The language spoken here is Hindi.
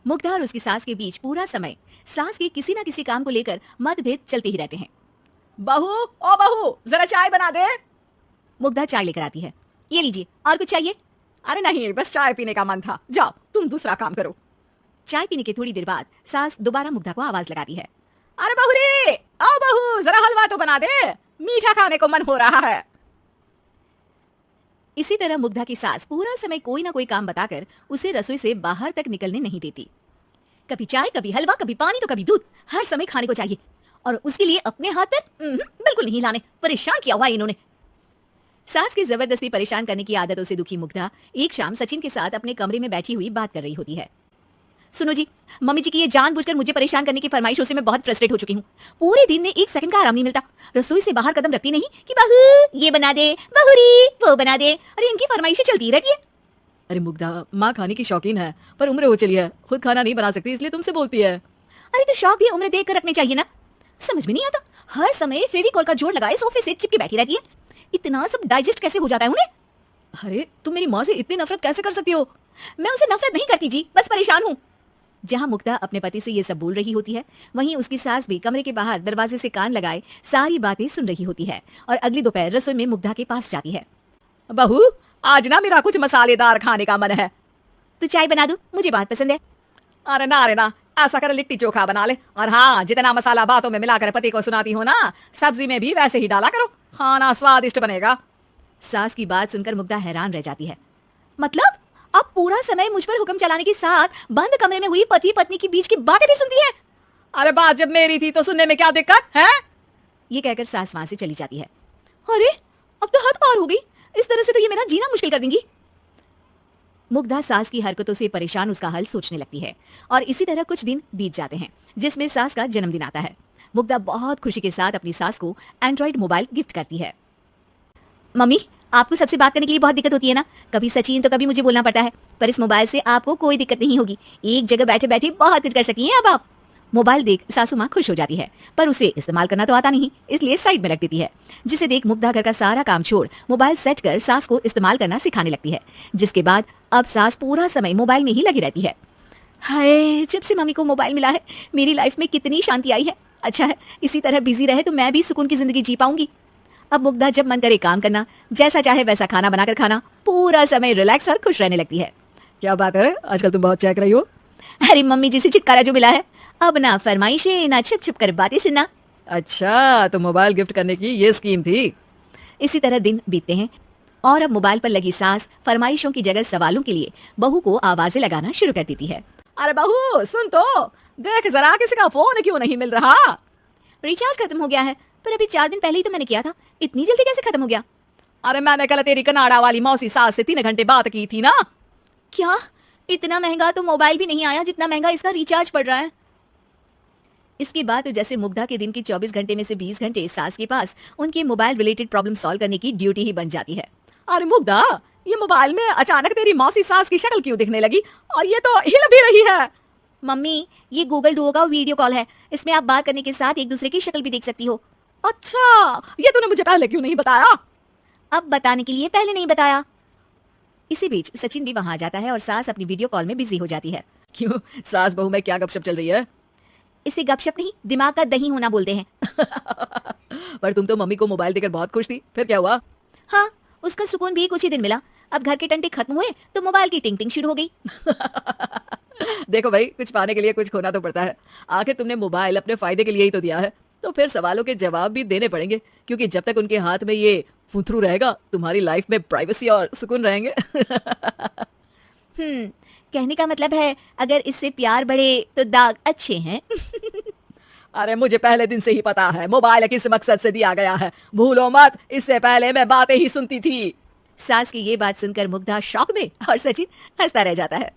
मुग्धा और उसकी सास के बीच पूरा समय सास के किसी न किसी काम को लेकर मतभेद चलते ही रहते हैं। बहू, ओ बहू, जरा चाय बना दे। मुग्धा चाय लेकर आती है। ये लीजिए, और कुछ चाहिए? अरे नहीं, बस चाय पीने का मन था। जाओ तुम दूसरा काम करो। चाय पीने के थोड़ी देर बाद सास दोबारा मुग्धा को आवाज लगाती है। अरे बहू रे, आओ बहू, जरा हलवा तो बना दे, मीठा खाने को मन हो रहा है। इसी तरह मुग्धा की सास पूरा समय कोई ना कोई काम बताकर उसे रसोई से बाहर तक निकलने नहीं देती। कभी चाय, कभी हलवा, कभी पानी तो कभी दूध, हर समय खाने को चाहिए। और उसके लिए अपने हाथ पर बिल्कुल नहीं लाने। परेशान किया हुआ इन्होंने। सास की जबरदस्ती परेशान करने की आदतों से दुखी मुग्धा एक शाम सचिन के साथ अपने कमरे में बैठी हुई बात कर रही होती है। सुनो जी, मम्मी जी की ये जानबूझकर मुझे परेशान करने की फरमाइशों से मैं बहुत फ्रस्ट्रेट हो चुकी हूँ। पूरे दिन में एक सेकंड का आराम नहीं मिलता। रसोई से बाहर कदम रखती नहीं कि बहू ये बना दे, बहुरी वो बना दे। अरे इनकी फरमाइशें चलती रहती है। अरे मुग्धा, माँ खाने की शौकीन है, पर उम्र हो चली है, खुद खाना नहीं बना सकती, इसलिए तुमसे बोलती है। अरे तो शौक भी उम्र देख कर रखने चाहिए ना। समझ में नहीं आता, हर समय फेविकॉल का जोड़ लगाए सोफे से चिपके बैठी रहती है। इतना सब डाइजेस्ट कैसे हो जाता है उन्हें? अरे तुम मेरी माँ से इतनी नफरत कैसे कर सकती हो? मैं उनसे नफरत नहीं करती जी, बस परेशान हूँ। जहां मुग्धा अपने पति से ये सब बोल रही होती है, वहीं उसकी सास भी कमरे के बाहर दरवाजे से कान लगाए सारी बातें सुन रही होती है और अगली दोपहर रसोई में मुग्धा के पास जाती है। बहू, आज ना मेरा कुछ मसालेदार खाने का मन है। तो चाय बना दो, मुझे बहुत पसंद है। अरे ना, ऐसा कर लिट्टी चोखा बना ले। और हाँ, जितना मसाला बातों में मिलाकर पति को सुनाती हो ना, सब्जी में भी वैसे ही डाला करो, खाना स्वादिष्ट बनेगा। सास की बात सुनकर मुग्धा हैरान रह जाती है। मतलब अब पूरा समय मुझ पर हुक्म चलाने के साथ बंद कमरे में हुई पति पत्नी के बीच की बातें भी सुनती है। अरे बात जब मेरी थी तो सुनने में क्या दिक्कत है? ये कहकर सास वहां से चली जाती है। अरे अब तो हद पार हो गई, इस तरह से तो ये मेरा जीना मुश्किल कर देंगी। मुग्धा सास की हरकतों से परेशान उसका हल सोचने लगती है और इसी तरह कुछ दिन बीत जाते हैं, जिसमें सास का जन्मदिन आता है। मुग्धा बहुत खुशी के साथ अपनी सास को एंड्रॉइड मोबाइल गिफ्ट करती है। मम्मी, आपको सबसे बात करने के लिए बहुत दिक्कत होती है ना, कभी सचिन तो कभी मुझे बोलना पड़ता है, पर इस मोबाइल से आपको कोई दिक्कत नहीं होगी। एक जगह बैठे बैठे बहुत कुछ कर सकती हैं अब आप। मोबाइल देख सासू माँ खुश हो जाती है, पर उसे इस्तेमाल करना तो आता नहीं, इसलिए साइड में रख देती है। जिसे देख मुग्धा घर का सारा काम छोड़ मोबाइल सेट कर सास को इस्तेमाल करना सिखाने लगती है, जिसके बाद अब सास पूरा समय मोबाइल में ही लगी रहती है। हाय, जब से मम्मी को मोबाइल मिला है मेरी लाइफ में कितनी शांति आई है। अच्छा है, इसी तरह बिजी रहे तो मैं भी सुकून की जिंदगी जी पाऊंगी। अब मुग्धा जब मन करे काम करना, जैसा चाहे वैसा खाना बनाकर खाना, पूरा समय रिलैक्स और खुश रहने लगती है। क्या बात है, आजकल तुम बहुत चहक रही हो। अरे मम्मी जी से छुटकारा जो मिला है, अब ना फरमाइशें ना छुप छुप कर बातें सुनना। अच्छा, तो मोबाइल गिफ्ट करने की ये स्कीम थी। इसी तरह दिन बीतते हैं और अब मोबाइल पर लगी सास फरमाइशों की जगह सवालों के लिए बहू को आवाजें लगाना शुरू कर देती है। अरे बहू सुन तो, देख जरा किसी का फोन क्यों नहीं मिल रहा? रिचार्ज खत्म हो गया है, पर अभी 4 दिन पहले ही तो मैंने किया था, इतनी जल्दी कैसे खत्म हो गया? अरे मैंने कल तेरी कनाडा वाली मौसी सास से 3 घंटे बात की थी ना। क्या? इतना महंगा तो मोबाइल भी नहीं आया जितना महंगा इसका रिचार्ज पड़ रहा है। इसके बाद तो जैसे मुग्धा के दिन के 24 घंटे में से 20 घंटे सास के पास उनके मोबाइल रिलेटेड प्रॉब्लम सॉल्व करने की ड्यूटी ही बन जाती है। अरे मुग्धा, ये मोबाइल में अचानक तेरी मौसी सास की शक्ल क्यों दिखने लगी? और ये तो हिल भी रही है। मम्मी, ये गूगल डुओ का वीडियो कॉल है, इसमें आप बात करने के साथ एक दूसरे की शक्ल भी देख सकती हो। अच्छा, ये तूने मुझे पहले क्यों नहीं बताया? अब बताने के लिए पहले नहीं बताया। इसी बीच सचिन भी वहां आ जाता है और सास अपनी वीडियो कॉल में बिजी हो जाती है। क्यों, सास बहू में क्या गपशप चल रही है? इसे गपशप नहीं, दिमाग का दही होना बोलते हैं। पर तुम तो मम्मी को मोबाइल देकर बहुत खुश थी, फिर क्या हुआ? हाँ, उसका सुकून भी कुछ ही दिन मिला। अब घर के टंटे खत्म हुए तो मोबाइल की टिंग टिंग शुरू हो गई। देखो भाई, कुछ पाने के लिए कुछ खोना तो पड़ता है। आखिर तुमने मोबाइल अपने फायदे के लिए ही तो दिया है, तो फिर सवालों के जवाब भी देने पड़ेंगे, क्योंकि जब तक उनके हाथ में ये फुथरू रहेगा तुम्हारी लाइफ में प्राइवेसी और सुकून रहेंगे। कहने का मतलब है अगर इससे प्यार बढ़े तो दाग अच्छे हैं। अरे मुझे पहले दिन से ही पता है मोबाइल किस मकसद से दिया गया है, भूलो मत, इससे पहले मैं बातें ही सुनती थी। सास की ये बात सुनकर मुग्धा शॉक में और सचिन हंसता रह जाता है।